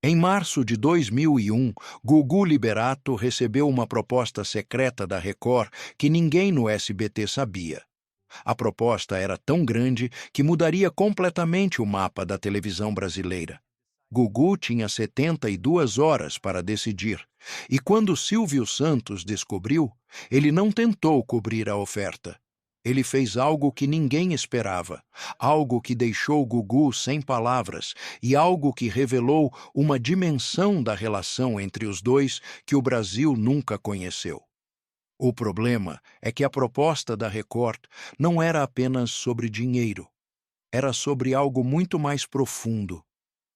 Em março de 2001, Gugu Liberato recebeu uma proposta secreta da Record que ninguém no SBT sabia. A proposta era tão grande que mudaria completamente o mapa da televisão brasileira. Gugu tinha 72 horas para decidir, e quando Silvio Santos descobriu, ele não tentou cobrir a oferta. Ele fez algo que ninguém esperava, algo que deixou Gugu sem palavras e algo que revelou uma dimensão da relação entre os dois que o Brasil nunca conheceu. O problema é que a proposta da Record não era apenas sobre dinheiro, era sobre algo muito mais profundo.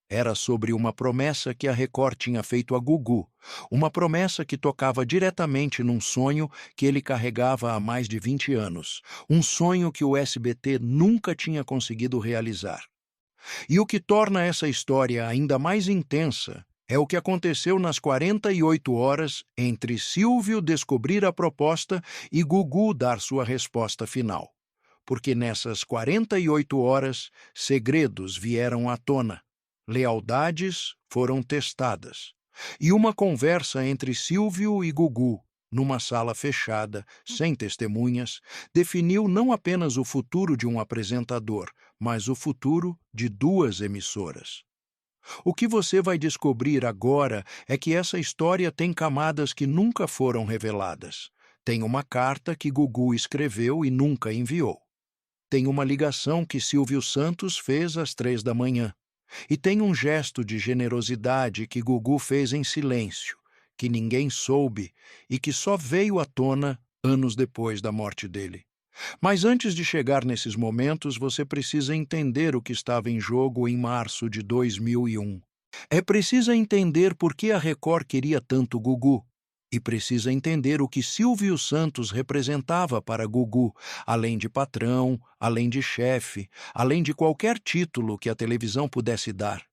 Era sobre uma promessa que a Record tinha feito a Gugu, uma promessa que tocava diretamente num sonho que ele carregava há mais de 20 anos, um sonho que o SBT nunca tinha conseguido realizar. E o que torna essa história ainda mais intensa é o que aconteceu nas 48 horas entre Silvio descobrir a proposta e Gugu dar sua resposta final. Porque nessas 48 horas, segredos vieram à tona, lealdades foram testadas, e uma conversa entre Silvio e Gugu, numa sala fechada, sem testemunhas, definiu não apenas o futuro de um apresentador, mas o futuro de duas emissoras. O que você vai descobrir agora é que essa história tem camadas que nunca foram reveladas. Tem uma carta que Gugu escreveu e nunca enviou. Tem uma ligação que Silvio Santos fez às 3 da manhã. E tem um gesto de generosidade que Gugu fez em silêncio, que ninguém soube e que só veio à tona anos depois da morte dele. Mas antes de chegar nesses momentos, você precisa entender o que estava em jogo em março de 2001. É preciso entender por que a Record queria tanto Gugu. E precisa entender o que Silvio Santos representava para Gugu, além de patrão, além de chefe, além de qualquer título que a televisão pudesse dar.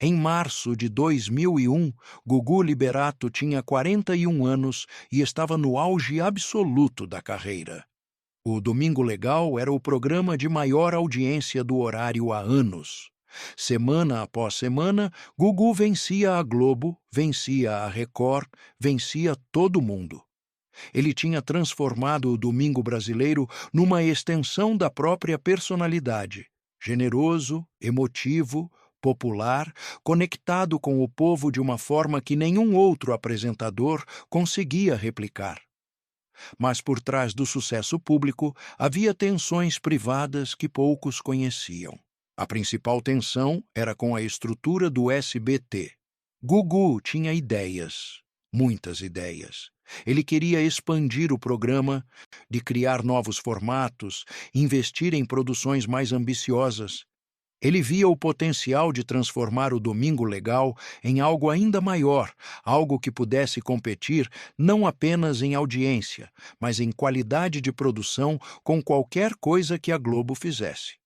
Em março de 2001, Gugu Liberato tinha 41 anos e estava no auge absoluto da carreira. O Domingo Legal era o programa de maior audiência do horário há anos. Semana após semana, Gugu vencia a Globo, vencia a Record, vencia todo mundo. Ele tinha transformado o Domingo Brasileiro numa extensão da própria personalidade. Generoso, emotivo, popular, conectado com o povo de uma forma que nenhum outro apresentador conseguia replicar. Mas por trás do sucesso público havia tensões privadas que poucos conheciam. A principal tensão era com a estrutura do SBT. Gugu tinha ideias, muitas ideias. Ele queria expandir o programa, de criar novos formatos, investir em produções mais ambiciosas. Ele via o potencial de transformar o Domingo Legal em algo ainda maior, algo que pudesse competir não apenas em audiência, mas em qualidade de produção com qualquer coisa que a Globo fizesse.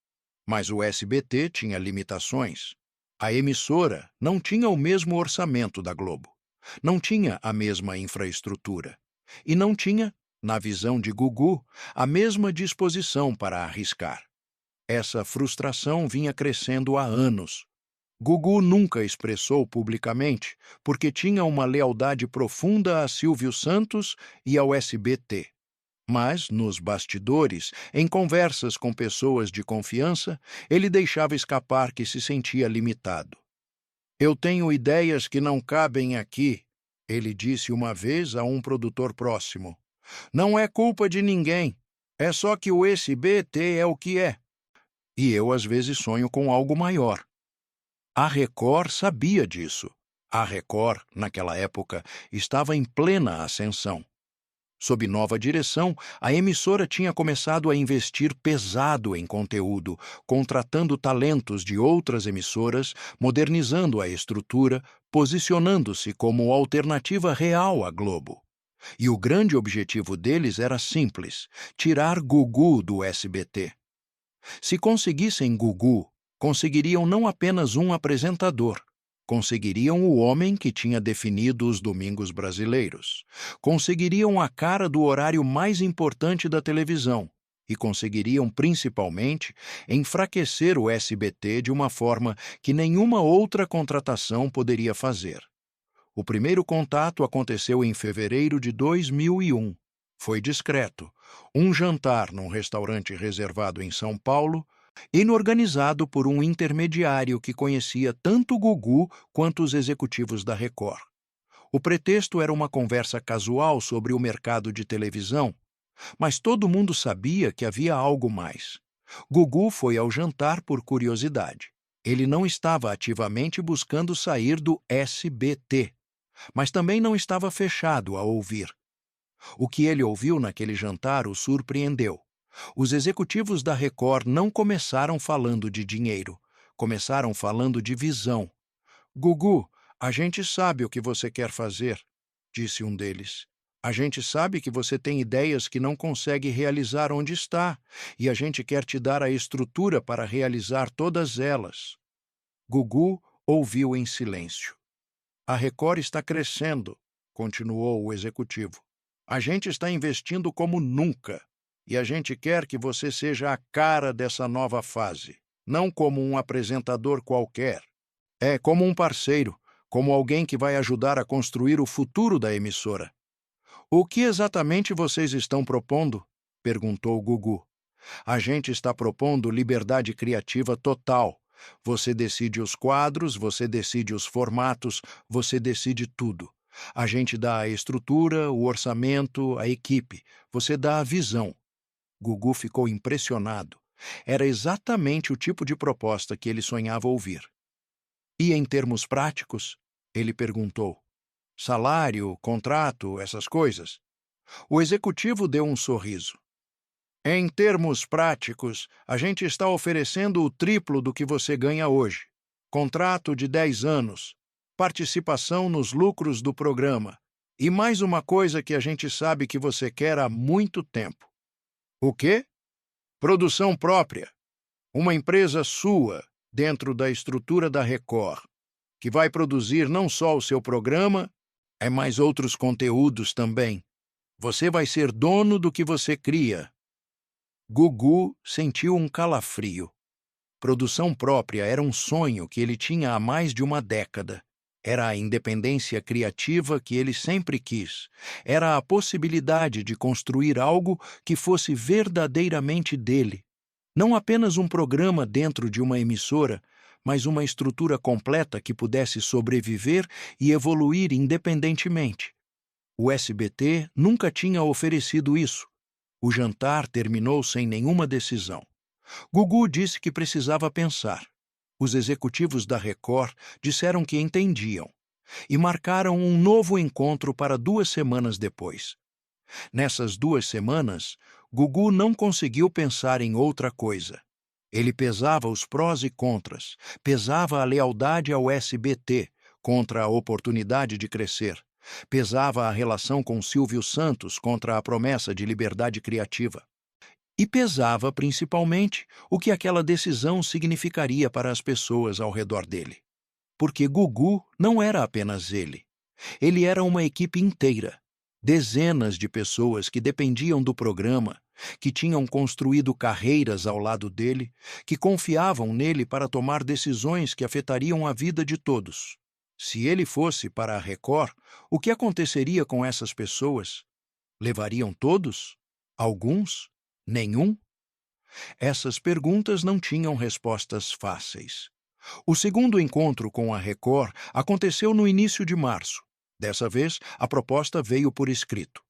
Mas o SBT tinha limitações. A emissora não tinha o mesmo orçamento da Globo, não tinha a mesma infraestrutura e não tinha, na visão de Gugu, a mesma disposição para arriscar. Essa frustração vinha crescendo há anos. Gugu nunca expressou publicamente, porque tinha uma lealdade profunda a Silvio Santos e ao SBT. Mas, nos bastidores, em conversas com pessoas de confiança, ele deixava escapar que se sentia limitado. "Eu tenho ideias que não cabem aqui", ele disse uma vez a um produtor próximo. "Não é culpa de ninguém, é só que o SBT é o que é. E eu às vezes sonho com algo maior." A Record sabia disso. A Record, naquela época, estava em plena ascensão. Sob nova direção, a emissora tinha começado a investir pesado em conteúdo, contratando talentos de outras emissoras, modernizando a estrutura, posicionando-se como alternativa real à Globo. E o grande objetivo deles era simples: tirar Gugu do SBT. Se conseguissem Gugu, conseguiriam não apenas um apresentador, conseguiriam o homem que tinha definido os domingos brasileiros. Conseguiriam a cara do horário mais importante da televisão. e conseguiriam, principalmente, enfraquecer o SBT de uma forma que nenhuma outra contratação poderia fazer. O primeiro contato aconteceu em fevereiro de 2001. Foi discreto. Um jantar num restaurante reservado em São Paulo, inorganizado por um intermediário que conhecia tanto Gugu quanto os executivos da Record. O pretexto era uma conversa casual sobre o mercado de televisão, mas todo mundo sabia que havia algo mais. Gugu foi ao jantar por curiosidade. Ele não estava ativamente buscando sair do SBT, mas também não estava fechado a ouvir. O que ele ouviu naquele jantar o surpreendeu. Os executivos da Record não começaram falando de dinheiro, começaram falando de visão. Gugu, a gente sabe o que você quer fazer, disse um deles. A gente sabe que você tem ideias que não consegue realizar onde está, e a gente quer te dar a estrutura para realizar todas elas. Gugu ouviu em silêncio. A Record está crescendo, continuou o executivo. A gente está investindo como nunca, e a gente quer que você seja a cara dessa nova fase, não como um apresentador qualquer. É como um parceiro, como alguém que vai ajudar a construir o futuro da emissora. O que exatamente vocês estão propondo? Perguntou Gugu. A gente está propondo liberdade criativa total. Você decide os quadros, você decide os formatos, você decide tudo. A gente dá a estrutura, o orçamento, a equipe. Você dá a visão. Gugu ficou impressionado. Era exatamente o tipo de proposta que ele sonhava ouvir. E em termos práticos? Ele perguntou. Salário, contrato, essas coisas? O executivo deu um sorriso. Em termos práticos, a gente está oferecendo o triplo do que você ganha hoje. Contrato de 10 anos, participação nos lucros do programa e mais uma coisa que a gente sabe que você quer há muito tempo. O quê? Produção própria. Uma empresa sua, dentro da estrutura da Record, que vai produzir não só o seu programa, mas outros conteúdos também. Você vai ser dono do que você cria. Gugu sentiu um calafrio. Produção própria era um sonho que ele tinha há mais de uma década. Era a independência criativa que ele sempre quis. Era a possibilidade de construir algo que fosse verdadeiramente dele. Não apenas um programa dentro de uma emissora, mas uma estrutura completa que pudesse sobreviver e evoluir independentemente. O SBT nunca tinha oferecido isso. O jantar terminou sem nenhuma decisão. Gugu disse que precisava pensar. Os executivos da Record disseram que entendiam e marcaram um novo encontro para 2 semanas depois. Nessas 2 semanas, Gugu não conseguiu pensar em outra coisa. Ele pesava os prós e contras, pesava a lealdade ao SBT contra a oportunidade de crescer, pesava a relação com Silvio Santos contra a promessa de liberdade criativa. E pesava, principalmente, o que aquela decisão significaria para as pessoas ao redor dele. Porque Gugu não era apenas ele. Ele era uma equipe inteira. Dezenas de pessoas que dependiam do programa, que tinham construído carreiras ao lado dele, que confiavam nele para tomar decisões que afetariam a vida de todos. Se ele fosse para a Record, o que aconteceria com essas pessoas? Levariam todos? Alguns? Nenhum? Essas perguntas não tinham respostas fáceis. O segundo encontro com a Record aconteceu no início de março. Dessa vez, a proposta veio por escrito.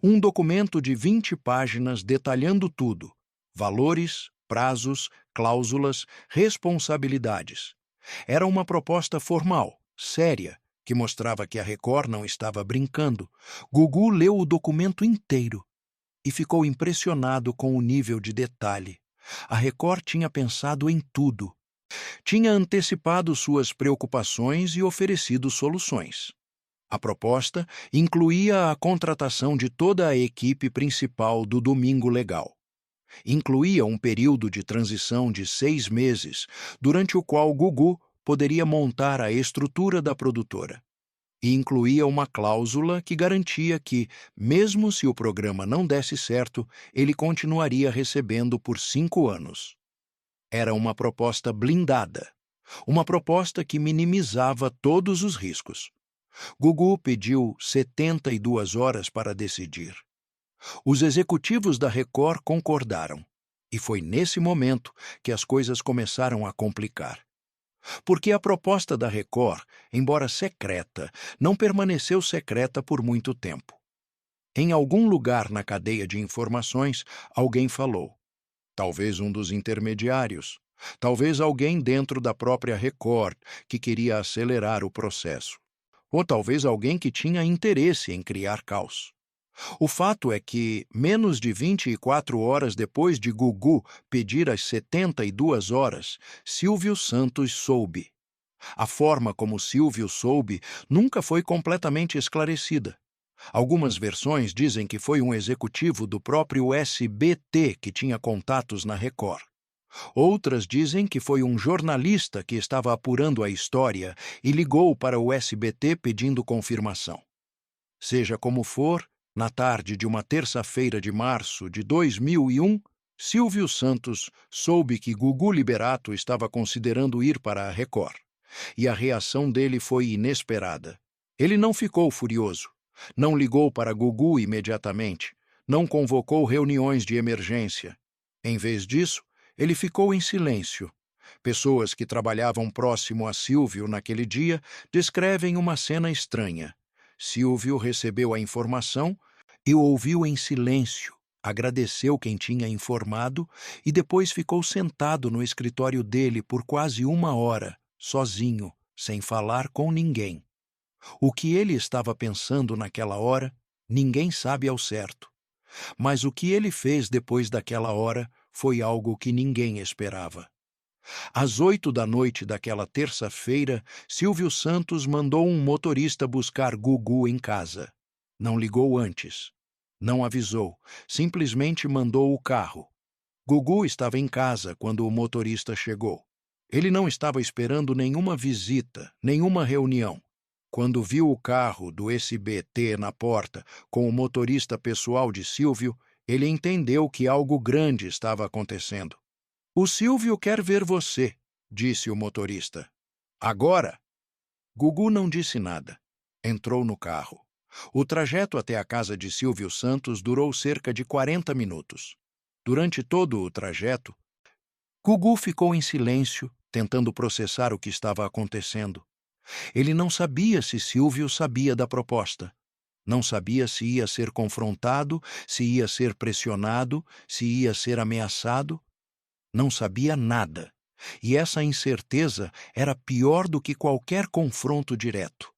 Um documento de 20 páginas detalhando tudo: valores, prazos, cláusulas, responsabilidades. Era uma proposta formal, séria, que mostrava que a Record não estava brincando. Gugu leu o documento inteiro e ficou impressionado com o nível de detalhe. A Record tinha pensado em tudo. Tinha antecipado suas preocupações e oferecido soluções. A proposta incluía a contratação de toda a equipe principal do Domingo Legal. Incluía um período de transição de 6 meses, durante o qual Gugu poderia montar a estrutura da produtora. e incluía uma cláusula que garantia que, mesmo se o programa não desse certo, ele continuaria recebendo por 5 anos. Era uma proposta blindada, uma proposta que minimizava todos os riscos. Gugu pediu 72 horas para decidir. Os executivos da Record concordaram, e foi nesse momento que as coisas começaram a complicar. Porque a proposta da Record, embora secreta, não permaneceu secreta por muito tempo. Em algum lugar na cadeia de informações, alguém falou. Talvez um dos intermediários. Talvez alguém dentro da própria Record que queria acelerar o processo. Ou talvez alguém que tinha interesse em criar caos. O fato é que, menos de 24 horas depois de Gugu pedir as 72 horas, Silvio Santos soube. A forma como Silvio soube nunca foi completamente esclarecida. Algumas versões dizem que foi um executivo do próprio SBT que tinha contatos na Record. Outras dizem que foi um jornalista que estava apurando a história e ligou para o SBT pedindo confirmação. Seja como for, na tarde de uma terça-feira de março de 2001, Silvio Santos soube que Gugu Liberato estava considerando ir para a Record. E a reação dele foi inesperada. Ele não ficou furioso. Não ligou para Gugu imediatamente. Não convocou reuniões de emergência. Em vez disso, ele ficou em silêncio. Pessoas que trabalhavam próximo a Silvio naquele dia descrevem uma cena estranha. Silvio recebeu a informação e o ouviu em silêncio, agradeceu quem tinha informado e depois ficou sentado no escritório dele por quase 1 hora, sozinho, sem falar com ninguém. O que ele estava pensando naquela hora, ninguém sabe ao certo. Mas o que ele fez depois daquela hora foi algo que ninguém esperava. Às 8 da noite daquela terça-feira, Silvio Santos mandou um motorista buscar Gugu em casa. Não ligou antes. Não avisou. Simplesmente mandou o carro. Gugu estava em casa quando o motorista chegou. Ele não estava esperando nenhuma visita, nenhuma reunião. Quando viu o carro do SBT na porta com o motorista pessoal de Silvio, ele entendeu que algo grande estava acontecendo. "O Silvio quer ver você", disse o motorista. "Agora?" Gugu não disse nada. Entrou no carro. O trajeto até a casa de Silvio Santos durou cerca de 40 minutos. Durante todo o trajeto, Gugu ficou em silêncio, tentando processar o que estava acontecendo. Ele não sabia se Silvio sabia da proposta. Não sabia se ia ser confrontado, se ia ser pressionado, se ia ser ameaçado. Não sabia nada. E essa incerteza era pior do que qualquer confronto direto.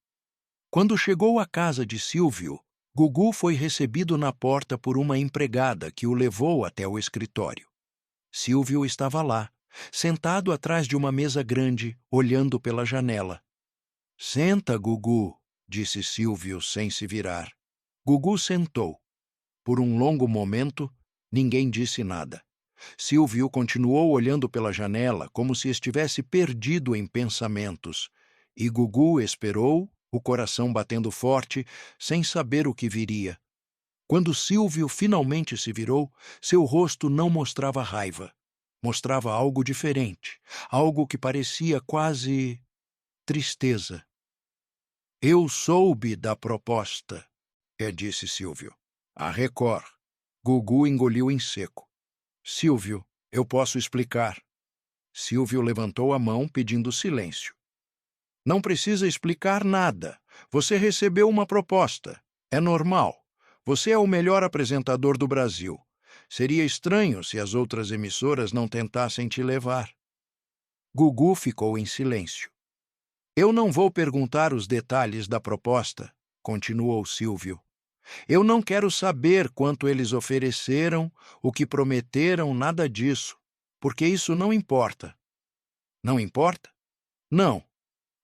Quando chegou à casa de Silvio, Gugu foi recebido na porta por uma empregada que o levou até o escritório. Silvio estava lá, sentado atrás de uma mesa grande, olhando pela janela. "Senta, Gugu", disse Silvio sem se virar. Gugu sentou. Por um longo momento, ninguém disse nada. Silvio continuou olhando pela janela como se estivesse perdido em pensamentos, e Gugu esperou, o coração batendo forte, sem saber o que viria. Quando Silvio finalmente se virou, seu rosto não mostrava raiva. Mostrava algo diferente, algo que parecia quase tristeza. "Eu soube da proposta", disse Silvio. "A Record." Gugu engoliu em seco. "Silvio, eu posso explicar." Silvio levantou a mão pedindo silêncio. "Não precisa explicar nada. Você recebeu uma proposta. É normal. Você é o melhor apresentador do Brasil. Seria estranho se as outras emissoras não tentassem te levar." Gugu ficou em silêncio. "Eu não vou perguntar os detalhes da proposta", continuou Silvio. "Eu não quero saber quanto eles ofereceram, o que prometeram, nada disso, porque isso não importa." "Não importa?" "Não,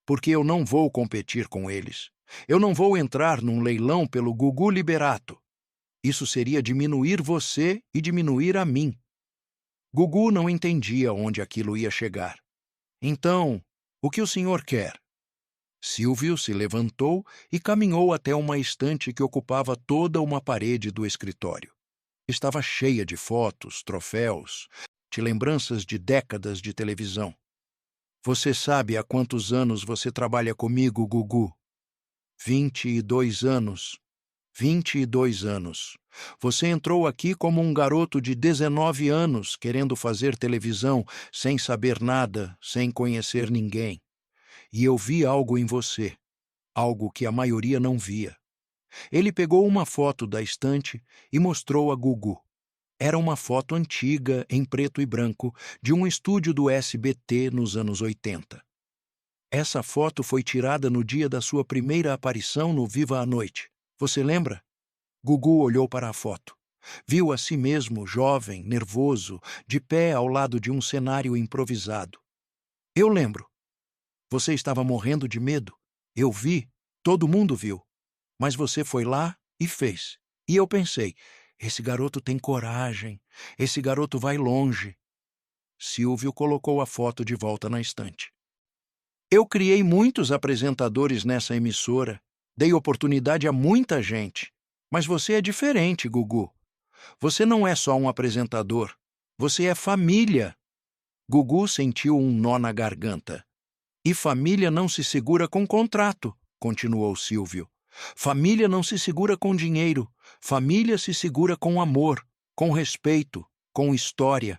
porque eu não vou competir com eles. Eu não vou entrar num leilão pelo Gugu Liberato. Isso seria diminuir você e diminuir a mim." Gugu não entendia onde aquilo ia chegar. "Então, o que o senhor quer?" Silvio se levantou e caminhou até uma estante que ocupava toda uma parede do escritório. Estava cheia de fotos, troféus, de lembranças de décadas de televisão. Você sabe há quantos anos você trabalha comigo, Gugu? 22 anos. 22 anos. Você entrou aqui como um garoto de 19 anos, querendo fazer televisão, sem saber nada, sem conhecer ninguém. E eu vi algo em você, algo que a maioria não via. Ele pegou uma foto da estante e mostrou a Gugu. Era uma foto antiga, em preto e branco, de um estúdio do SBT nos anos 80. Essa foto foi tirada no dia da sua primeira aparição no Viva a Noite. Você lembra? Gugu olhou para a foto. Viu a si mesmo, jovem, nervoso, de pé ao lado de um cenário improvisado. Eu lembro. Você estava morrendo de medo. Eu vi, todo mundo viu. Mas você foi lá e fez. E eu pensei, esse garoto tem coragem, esse garoto vai longe. Silvio colocou a foto de volta na estante. Eu criei muitos apresentadores nessa emissora, dei oportunidade a muita gente. Mas você é diferente, Gugu. Você não é só um apresentador, você é família. Gugu sentiu um nó na garganta. E família não se segura com contrato, continuou Silvio. Família não se segura com dinheiro. Família se segura com amor, com respeito, com história.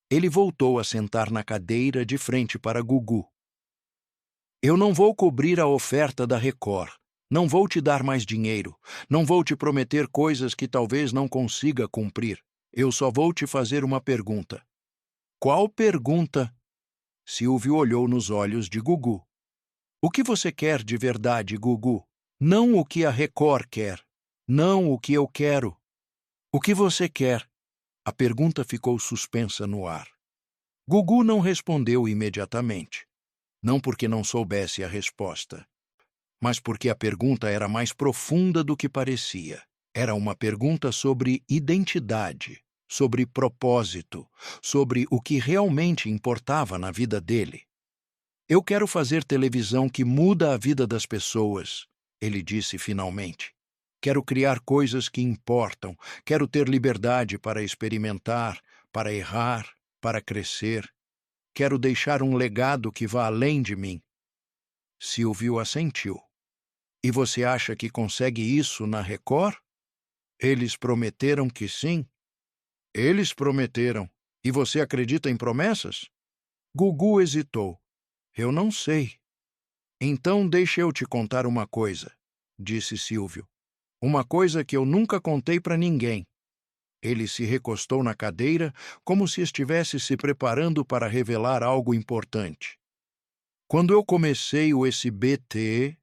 Ele voltou a sentar na cadeira de frente para Gugu. Eu não vou cobrir a oferta da Record. Não vou te dar mais dinheiro. Não vou te prometer coisas que talvez não consiga cumprir. Eu só vou te fazer uma pergunta. Qual pergunta? Silvio olhou nos olhos de Gugu. O que você quer de verdade, Gugu? Não o que a Record quer. Não o que eu quero. O que você quer? A pergunta ficou suspensa no ar. Gugu não respondeu imediatamente. Não porque não soubesse a resposta, mas porque a pergunta era mais profunda do que parecia. Era uma pergunta sobre identidade, sobre propósito, sobre o que realmente importava na vida dele. Eu quero fazer televisão que muda a vida das pessoas, ele disse finalmente. Quero criar coisas que importam, quero ter liberdade para experimentar, para errar, para crescer. Quero deixar um legado que vá além de mim. Silvio assentiu. E você acha que consegue isso na Record? Eles prometeram que sim? Eles prometeram. E você acredita em promessas? Gugu hesitou. Eu não sei. Então deixa eu te contar uma coisa, disse Silvio. Uma coisa que eu nunca contei para ninguém. Ele se recostou na cadeira como se estivesse se preparando para revelar algo importante. Quando eu comecei o SBT,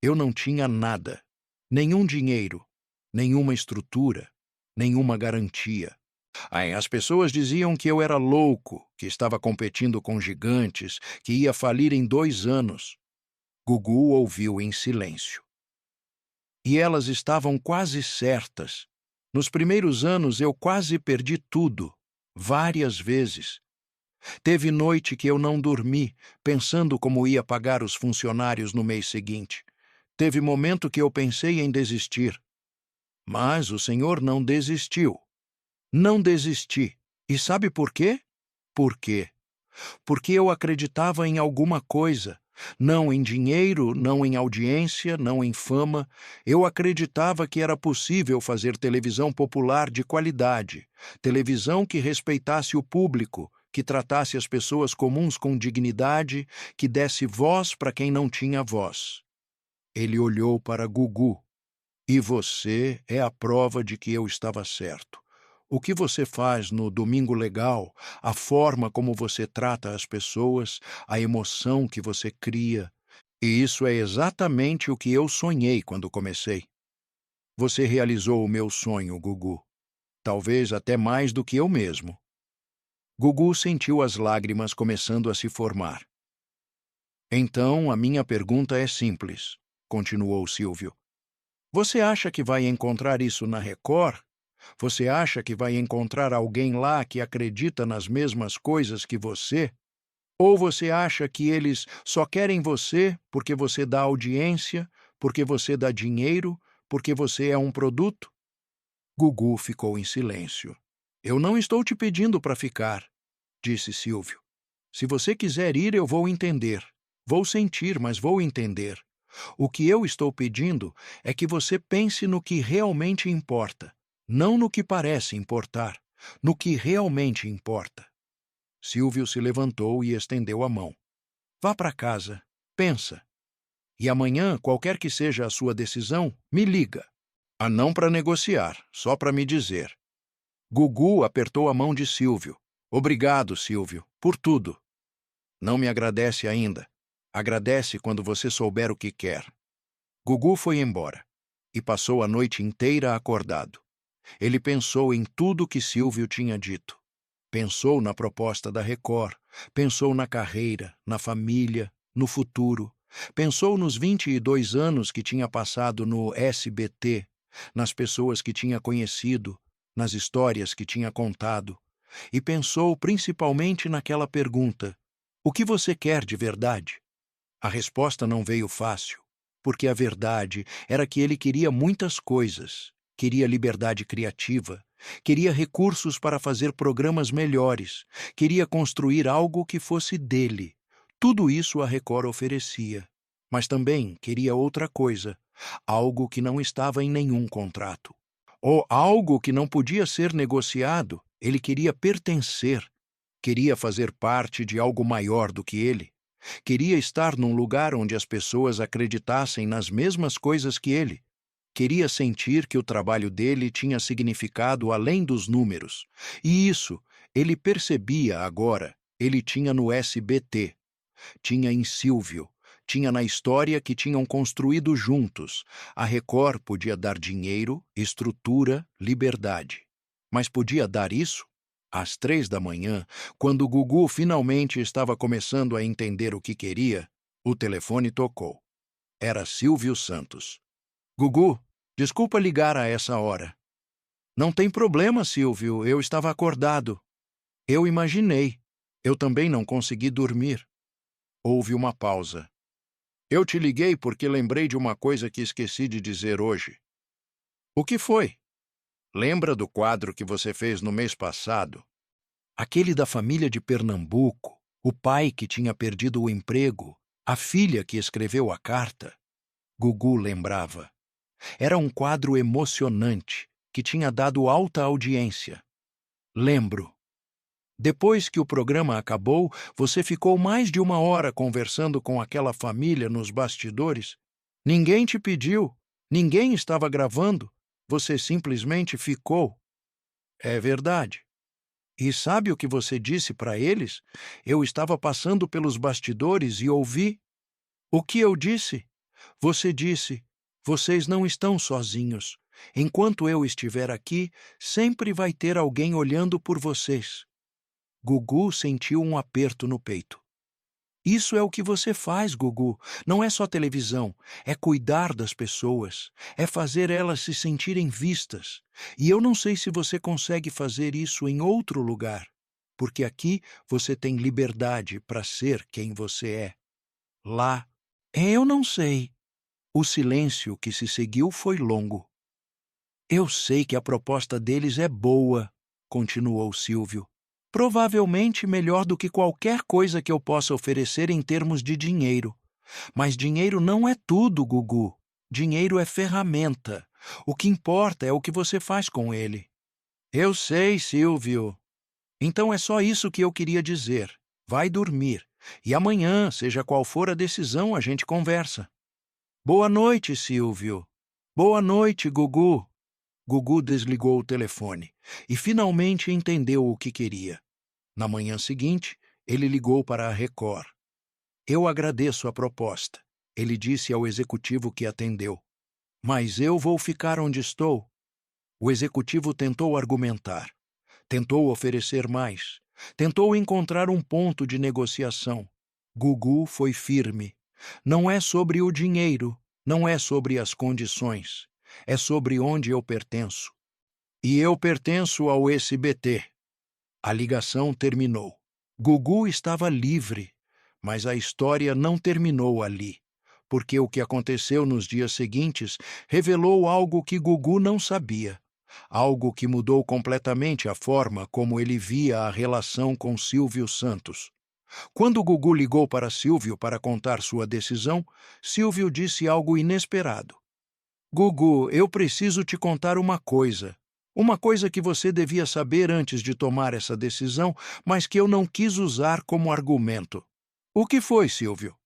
eu não tinha nada. Nenhum dinheiro, nenhuma estrutura, nenhuma garantia. As pessoas diziam que eu era louco, que estava competindo com gigantes, que ia falir em 2 anos. Gugu ouviu em silêncio. E elas estavam quase certas. Nos primeiros anos eu quase perdi tudo, várias vezes. Teve noite que eu não dormi, pensando como ia pagar os funcionários no mês seguinte. Teve momento que eu pensei em desistir. Mas o Senhor não desistiu. Não desisti. E sabe por quê? Por quê? Porque eu acreditava em alguma coisa. Não em dinheiro, não em audiência, não em fama. Eu acreditava que era possível fazer televisão popular de qualidade, televisão que respeitasse o público, que tratasse as pessoas comuns com dignidade, que desse voz para quem não tinha voz. Ele olhou para Gugu. E você é a prova de que eu estava certo. O que você faz no Domingo Legal, a forma como você trata as pessoas, a emoção que você cria. E isso é exatamente o que eu sonhei quando comecei. Você realizou o meu sonho, Gugu. Talvez até mais do que eu mesmo. Gugu sentiu as lágrimas começando a se formar. Então, a minha pergunta é simples, continuou Silvio. Você acha que vai encontrar isso na Record? Você acha que vai encontrar alguém lá que acredita nas mesmas coisas que você? Ou você acha que eles só querem você porque você dá audiência, porque você dá dinheiro, porque você é um produto? Gugu ficou em silêncio. Eu não estou te pedindo para ficar, disse Silvio. Se você quiser ir, eu vou entender. Vou sentir, mas vou entender. O que eu estou pedindo é que você pense no que realmente importa, não no que parece importar, no que realmente importa. Silvio se levantou e estendeu a mão. Vá para casa, pensa. E amanhã, qualquer que seja a sua decisão, me liga. Não para negociar, só para me dizer. Gugu apertou a mão de Silvio. Obrigado, Silvio, por tudo. Não me agradece ainda. Agradece quando você souber o que quer. Gugu foi embora e passou a noite inteira acordado. Ele pensou em tudo que Silvio tinha dito. Pensou na proposta da Record, pensou na carreira, na família, no futuro. Pensou nos 22 anos que tinha passado no SBT, nas pessoas que tinha conhecido, nas histórias que tinha contado. E pensou principalmente naquela pergunta: o que você quer de verdade? A resposta não veio fácil, porque a verdade era que ele queria muitas coisas. Queria liberdade criativa, queria recursos para fazer programas melhores, queria construir algo que fosse dele. Tudo isso a Record oferecia. Mas também queria outra coisa, algo que não estava em nenhum contrato. Ou algo que não podia ser negociado. Ele queria pertencer, queria fazer parte de algo maior do que ele. Queria estar num lugar onde as pessoas acreditassem nas mesmas coisas que ele. Queria sentir que o trabalho dele tinha significado além dos números. E isso, ele percebia agora, ele tinha no SBT, tinha em Silvio, tinha na história que tinham construído juntos. A Record podia dar dinheiro, estrutura, liberdade. Mas podia dar isso? Às 3 da manhã, quando Gugu finalmente estava começando a entender o que queria, o telefone tocou. Era Silvio Santos. Gugu, desculpa ligar a essa hora. Não tem problema, Silvio, eu estava acordado. Eu imaginei. Eu também não consegui dormir. Houve uma pausa. Eu te liguei porque lembrei de uma coisa que esqueci de dizer hoje. O que foi? Lembra do quadro que você fez no mês passado? Aquele da família de Pernambuco, o pai que tinha perdido o emprego, a filha que escreveu a carta. Gugu lembrava. Era um quadro emocionante, que tinha dado alta audiência. Lembro. Depois que o programa acabou, você ficou mais de 1 hora conversando com aquela família nos bastidores. Ninguém te pediu, ninguém estava gravando, você simplesmente ficou. É verdade. E sabe o que você disse para eles? Eu estava passando pelos bastidores e ouvi. O que eu disse? Você disse: vocês não estão sozinhos. Enquanto eu estiver aqui, sempre vai ter alguém olhando por vocês. Gugu sentiu um aperto no peito. Isso é o que você faz, Gugu. Não é só televisão. É cuidar das pessoas. É fazer elas se sentirem vistas. E eu não sei se você consegue fazer isso em outro lugar. Porque aqui você tem liberdade para ser quem você é. Lá, eu não sei. O silêncio que se seguiu foi longo. Eu sei que a proposta deles é boa, continuou Silvio. Provavelmente melhor do que qualquer coisa que eu possa oferecer em termos de dinheiro. Mas dinheiro não é tudo, Gugu. Dinheiro é ferramenta. O que importa é o que você faz com ele. Eu sei, Silvio. Então é só isso que eu queria dizer. Vai dormir. E amanhã, seja qual for a decisão, a gente conversa. Boa noite, Silvio. Boa noite, Gugu. Gugu desligou o telefone e finalmente entendeu o que queria. Na manhã seguinte, ele ligou para a Record. Eu agradeço a proposta, ele disse ao executivo que atendeu. Mas eu vou ficar onde estou. O executivo tentou argumentar, tentou oferecer mais, tentou encontrar um ponto de negociação. Gugu foi firme. Não é sobre o dinheiro, não é sobre as condições, é sobre onde eu pertenço. E eu pertenço ao SBT. A ligação terminou. Gugu estava livre, mas a história não terminou ali, porque o que aconteceu nos dias seguintes revelou algo que Gugu não sabia, algo que mudou completamente a forma como ele via a relação com Silvio Santos. Quando Gugu ligou para Silvio para contar sua decisão, Silvio disse algo inesperado. Gugu, eu preciso te contar uma coisa. Uma coisa que você devia saber antes de tomar essa decisão, mas que eu não quis usar como argumento. O que foi, Silvio?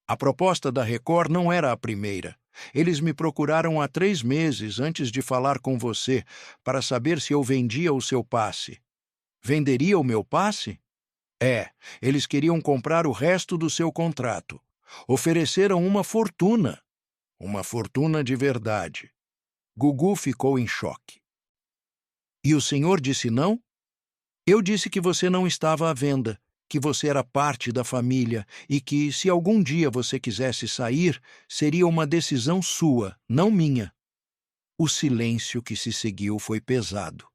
A proposta da Record não era a primeira. Eles me procuraram há 3 meses antes de falar com você para saber se eu vendia o seu passe. Venderia o meu passe? É, eles queriam comprar o resto do seu contrato. Ofereceram uma fortuna. Uma fortuna de verdade. Gugu ficou em choque. E o senhor disse não? Eu disse que você não estava à venda, que você era parte da família e que, se algum dia você quisesse sair, seria uma decisão sua, não minha. O silêncio que se seguiu foi pesado.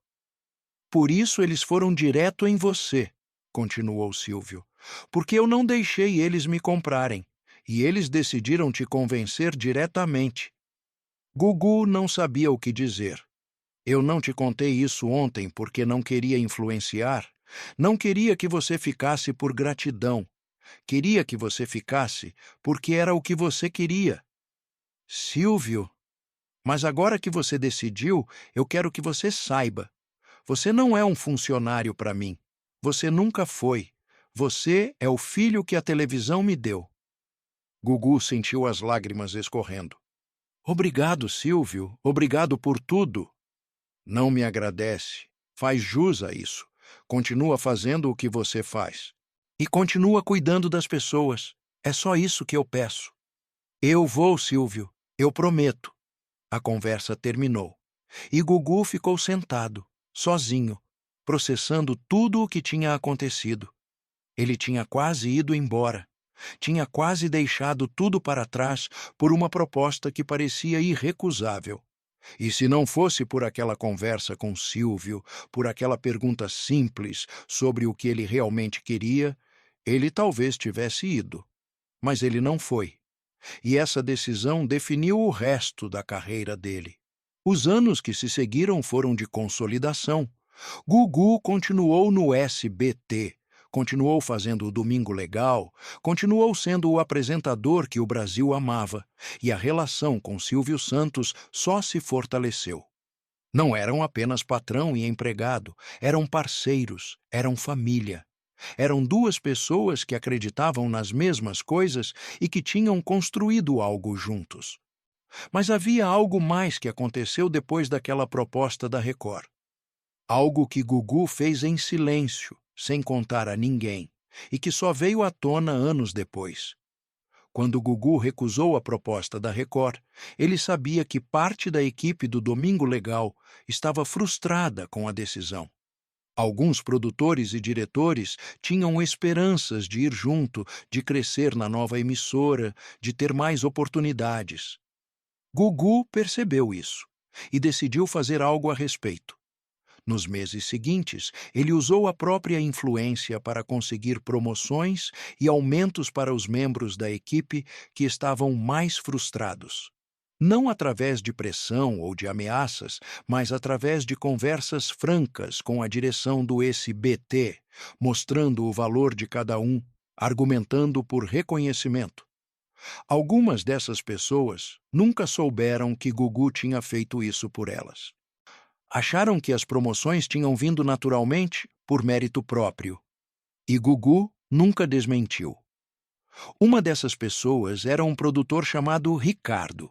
Por isso eles foram direto em você, continuou Silvio, porque eu não deixei eles me comprarem, e eles decidiram te convencer diretamente. Gugu não sabia o que dizer. Eu não te contei isso ontem porque não queria influenciar. Não queria que você ficasse por gratidão. Queria que você ficasse porque era o que você queria. Silvio, mas agora que você decidiu, eu quero que você saiba. Você não é um funcionário para mim. Você nunca foi. Você é o filho que a televisão me deu. Gugu sentiu as lágrimas escorrendo. Obrigado, Silvio. Obrigado por tudo. Não me agradece. Faz jus a isso. Continua fazendo o que você faz. E continua cuidando das pessoas. É só isso que eu peço. Eu vou, Silvio. Eu prometo. A conversa terminou. E Gugu ficou sentado, sozinho, processando tudo o que tinha acontecido. Ele tinha quase ido embora. Tinha quase deixado tudo para trás por uma proposta que parecia irrecusável. E se não fosse por aquela conversa com Silvio, por aquela pergunta simples sobre o que ele realmente queria, ele talvez tivesse ido. Mas ele não foi. E essa decisão definiu o resto da carreira dele. Os anos que se seguiram foram de consolidação. Gugu continuou no SBT, continuou fazendo o Domingo Legal, continuou sendo o apresentador que o Brasil amava, e a relação com Silvio Santos só se fortaleceu. Não eram apenas patrão e empregado, eram parceiros, eram família. Eram duas pessoas que acreditavam nas mesmas coisas e que tinham construído algo juntos. Mas havia algo mais que aconteceu depois daquela proposta da Record. Algo que Gugu fez em silêncio, sem contar a ninguém, e que só veio à tona anos depois. Quando Gugu recusou a proposta da Record, ele sabia que parte da equipe do Domingo Legal estava frustrada com a decisão. Alguns produtores e diretores tinham esperanças de ir junto, de crescer na nova emissora, de ter mais oportunidades. Gugu percebeu isso e decidiu fazer algo a respeito. Nos meses seguintes, ele usou a própria influência para conseguir promoções e aumentos para os membros da equipe que estavam mais frustrados. Não através de pressão ou de ameaças, mas através de conversas francas com a direção do SBT, mostrando o valor de cada um, argumentando por reconhecimento. Algumas dessas pessoas nunca souberam que Gugu tinha feito isso por elas. Acharam que as promoções tinham vindo naturalmente, por mérito próprio. E Gugu nunca desmentiu. Uma dessas pessoas era um produtor chamado Ricardo.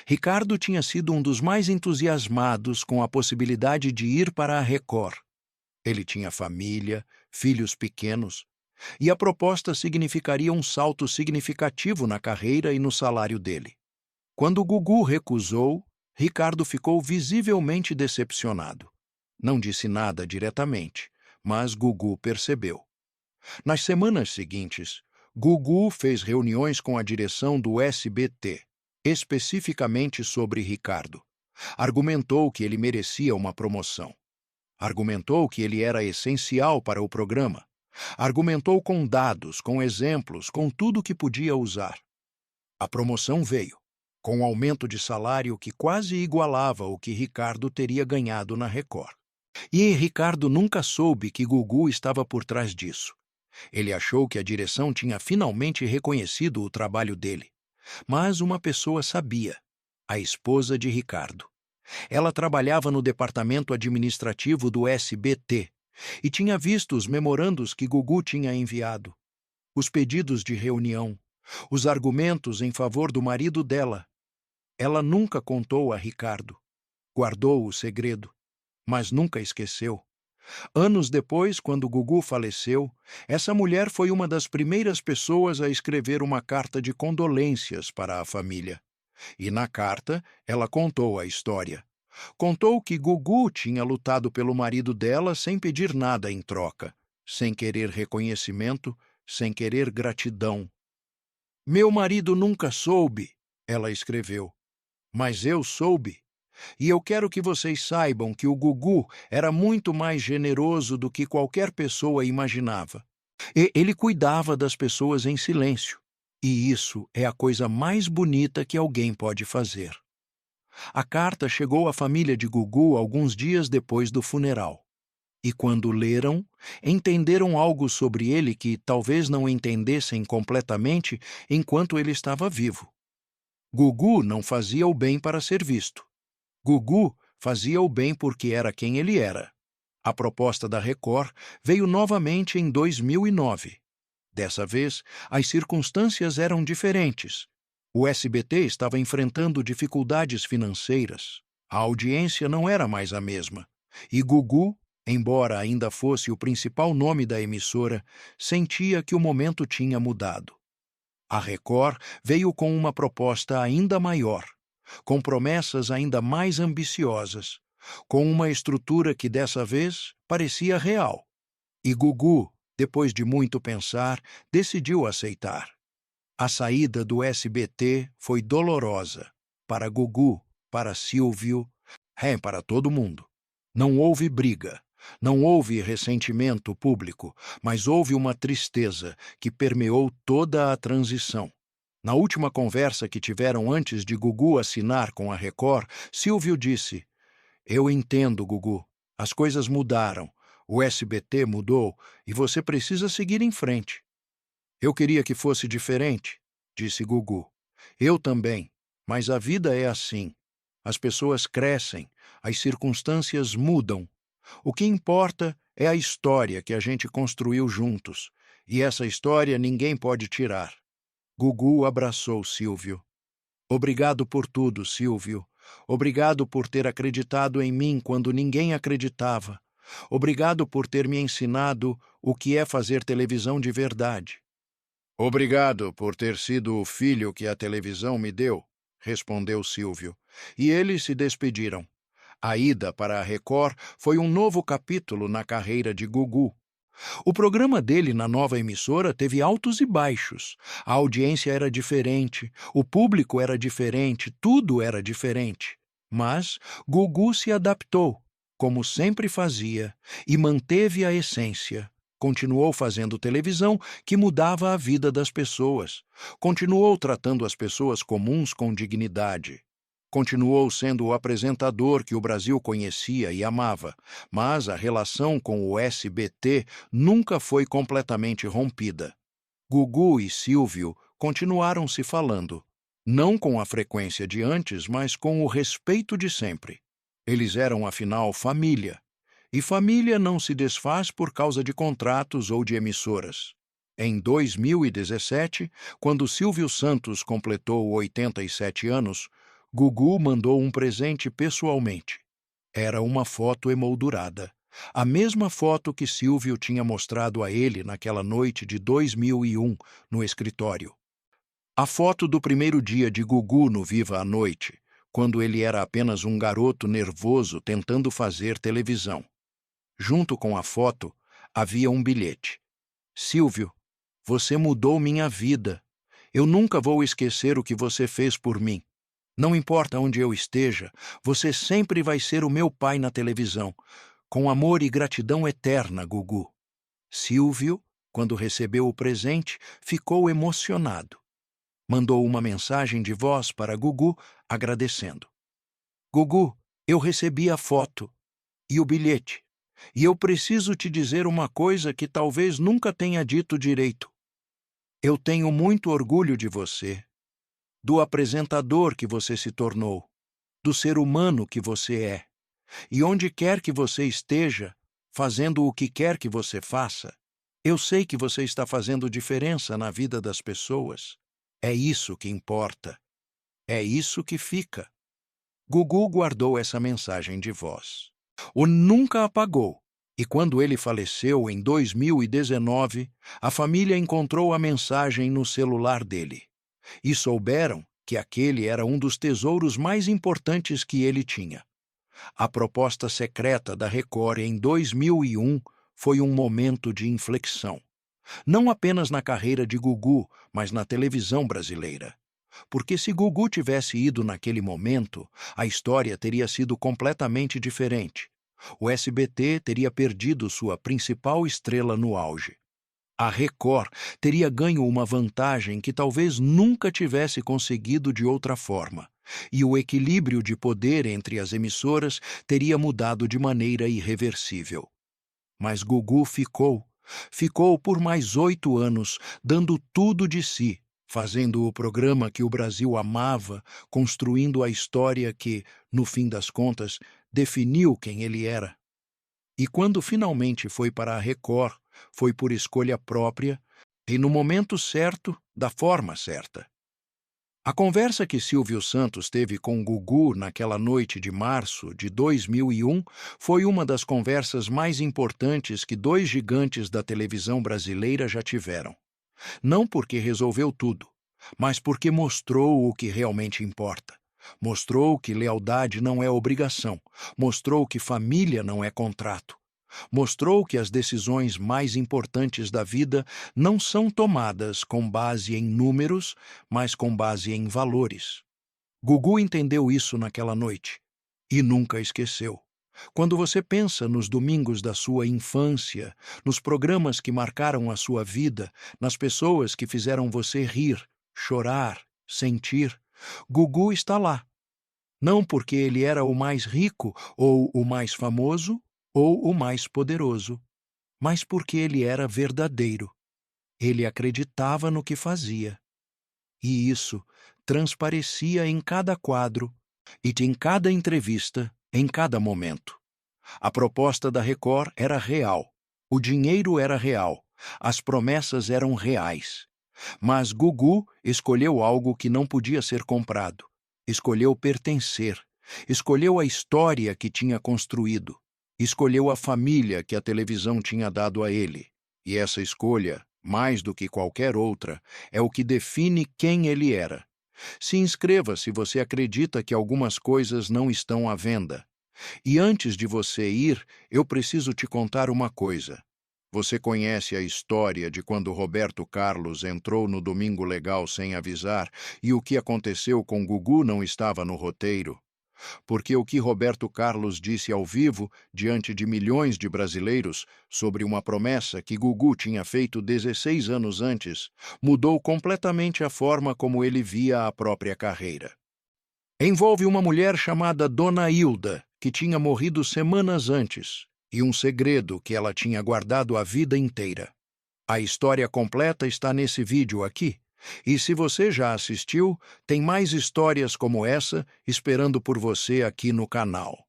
Ricardo tinha sido um dos mais entusiasmados com a possibilidade de ir para a Record. Ele tinha família, filhos pequenos, e a proposta significaria um salto significativo na carreira e no salário dele. Quando Gugu recusou, Ricardo ficou visivelmente decepcionado. Não disse nada diretamente, mas Gugu percebeu. Nas semanas seguintes, Gugu fez reuniões com a direção do SBT, especificamente sobre Ricardo. Argumentou que ele merecia uma promoção. Argumentou que ele era essencial para o programa. Argumentou com dados, com exemplos, com tudo que podia usar. A promoção veio, com um aumento de salário que quase igualava o que Ricardo teria ganhado na Record. E Ricardo nunca soube que Gugu estava por trás disso. Ele achou que a direção tinha finalmente reconhecido o trabalho dele. Mas uma pessoa sabia: a esposa de Ricardo. Ela trabalhava no departamento administrativo do SBT e tinha visto os memorandos que Gugu tinha enviado, os pedidos de reunião, os argumentos em favor do marido dela. Ela nunca contou a Ricardo. Guardou o segredo, mas nunca esqueceu. Anos depois, quando Gugu faleceu, essa mulher foi uma das primeiras pessoas a escrever uma carta de condolências para a família. E na carta, ela contou a história. Contou que Gugu tinha lutado pelo marido dela sem pedir nada em troca, sem querer reconhecimento, sem querer gratidão. Meu marido nunca soube, ela escreveu, mas eu soube. E eu quero que vocês saibam que o Gugu era muito mais generoso do que qualquer pessoa imaginava. Ele cuidava das pessoas em silêncio. E isso é a coisa mais bonita que alguém pode fazer. A carta chegou à família de Gugu alguns dias depois do funeral. E quando leram, entenderam algo sobre ele que talvez não entendessem completamente enquanto ele estava vivo. Gugu não fazia o bem para ser visto. Gugu fazia o bem porque era quem ele era. A proposta da Record veio novamente em 2009. Dessa vez, as circunstâncias eram diferentes. O SBT estava enfrentando dificuldades financeiras. A audiência não era mais a mesma. E Gugu, embora ainda fosse o principal nome da emissora, sentia que o momento tinha mudado. A Record veio com uma proposta ainda maior, com promessas ainda mais ambiciosas, com uma estrutura que dessa vez parecia real. E Gugu, depois de muito pensar, decidiu aceitar. A saída do SBT foi dolorosa, para Gugu, para Silvio, para todo mundo. Não houve briga, não houve ressentimento público, mas houve uma tristeza que permeou toda a transição. Na última conversa que tiveram antes de Gugu assinar com a Record, Silvio disse: "Eu entendo, Gugu. As coisas mudaram. O SBT mudou e você precisa seguir em frente." "Eu queria que fosse diferente", disse Gugu. "Eu também, mas a vida é assim. As pessoas crescem, as circunstâncias mudam. O que importa é a história que a gente construiu juntos, e essa história ninguém pode tirar." Gugu abraçou Silvio. "Obrigado por tudo, Silvio. Obrigado por ter acreditado em mim quando ninguém acreditava. Obrigado por ter me ensinado o que é fazer televisão de verdade." "Obrigado por ter sido o filho que a televisão me deu", respondeu Silvio. E eles se despediram. A ida para a Record foi um novo capítulo na carreira de Gugu. O programa dele na nova emissora teve altos e baixos. A audiência era diferente, o público era diferente, tudo era diferente. Mas Gugu se adaptou, como sempre fazia, e manteve a essência. Continuou fazendo televisão que mudava a vida das pessoas. Continuou tratando as pessoas comuns com dignidade. Continuou sendo o apresentador que o Brasil conhecia e amava, mas a relação com o SBT nunca foi completamente rompida. Gugu e Silvio continuaram se falando, não com a frequência de antes, mas com o respeito de sempre. Eles eram, afinal, família. E família não se desfaz por causa de contratos ou de emissoras. Em 2017, quando Silvio Santos completou 87 anos, Gugu mandou um presente pessoalmente. Era uma foto emoldurada, a mesma foto que Silvio tinha mostrado a ele naquela noite de 2001, no escritório. A foto do primeiro dia de Gugu no Viva à Noite, quando ele era apenas um garoto nervoso tentando fazer televisão. Junto com a foto, havia um bilhete. "Silvio, você mudou minha vida. Eu nunca vou esquecer o que você fez por mim. Não importa onde eu esteja, você sempre vai ser o meu pai na televisão. Com amor e gratidão eterna, Gugu." Silvio Quando recebeu o presente, ficou emocionado. Mandou uma mensagem de voz para Gugu agradecendo. Gugu, eu recebi a foto e o bilhete, e eu preciso te dizer uma coisa que talvez nunca tenha dito direito. Eu tenho muito orgulho de você, do apresentador que você se tornou, do ser humano que você é. E onde quer que você esteja, fazendo o que quer que você faça, eu sei que você está fazendo diferença na vida das pessoas. É isso que importa. É isso que fica. Gugu guardou essa mensagem de voz. O nunca apagou. E quando ele faleceu em 2019, a família encontrou a mensagem no celular dele. E souberam que aquele era um dos tesouros mais importantes que ele tinha. A proposta secreta da Record em 2001 foi um momento de inflexão. Não apenas na carreira de Gugu, mas na televisão brasileira. Porque se Gugu tivesse ido naquele momento, a história teria sido completamente diferente. O SBT teria perdido sua principal estrela no auge. A Record teria ganho uma vantagem que talvez nunca tivesse conseguido de outra forma, e o equilíbrio de poder entre as emissoras teria mudado de maneira irreversível. Mas Gugu ficou por mais 8 anos, dando tudo de si, fazendo o programa que o Brasil amava, construindo a história que, no fim das contas, definiu quem ele era. E quando finalmente foi para a Record, foi por escolha própria e no momento certo, da forma certa. A conversa que Silvio Santos teve com Gugu naquela noite de março de 2001 foi uma das conversas mais importantes que dois gigantes da televisão brasileira já tiveram. Não porque resolveu tudo, mas porque mostrou o que realmente importa. Mostrou que lealdade não é obrigação, mostrou que família não é contrato. Mostrou que as decisões mais importantes da vida não são tomadas com base em números, mas com base em valores. Gugu entendeu isso naquela noite e nunca esqueceu. Quando você pensa nos domingos da sua infância, nos programas que marcaram a sua vida, nas pessoas que fizeram você rir, chorar, sentir, Gugu está lá. Não porque ele era o mais rico ou o mais famoso, ou o mais poderoso, mas porque ele era verdadeiro. Ele acreditava no que fazia. E isso transparecia em cada quadro e em cada entrevista, em cada momento. A proposta da Record era real, o dinheiro era real, as promessas eram reais. Mas Gugu escolheu algo que não podia ser comprado. Escolheu pertencer, escolheu a história que tinha construído. Escolheu a família que a televisão tinha dado a ele. E essa escolha, mais do que qualquer outra, é o que define quem ele era. Se inscreva se você acredita que algumas coisas não estão à venda. E antes de você ir, eu preciso te contar uma coisa. Você conhece a história de quando Roberto Carlos entrou no Domingo Legal sem avisar e o que aconteceu com Gugu não estava no roteiro? Porque o que Roberto Carlos disse ao vivo, diante de milhões de brasileiros, sobre uma promessa que Gugu tinha feito 16 anos antes, mudou completamente a forma como ele via a própria carreira. Envolve uma mulher chamada Dona Hilda, que tinha morrido semanas antes, e um segredo que ela tinha guardado a vida inteira. A história completa está nesse vídeo aqui. E se você já assistiu, tem mais histórias como essa esperando por você aqui no canal.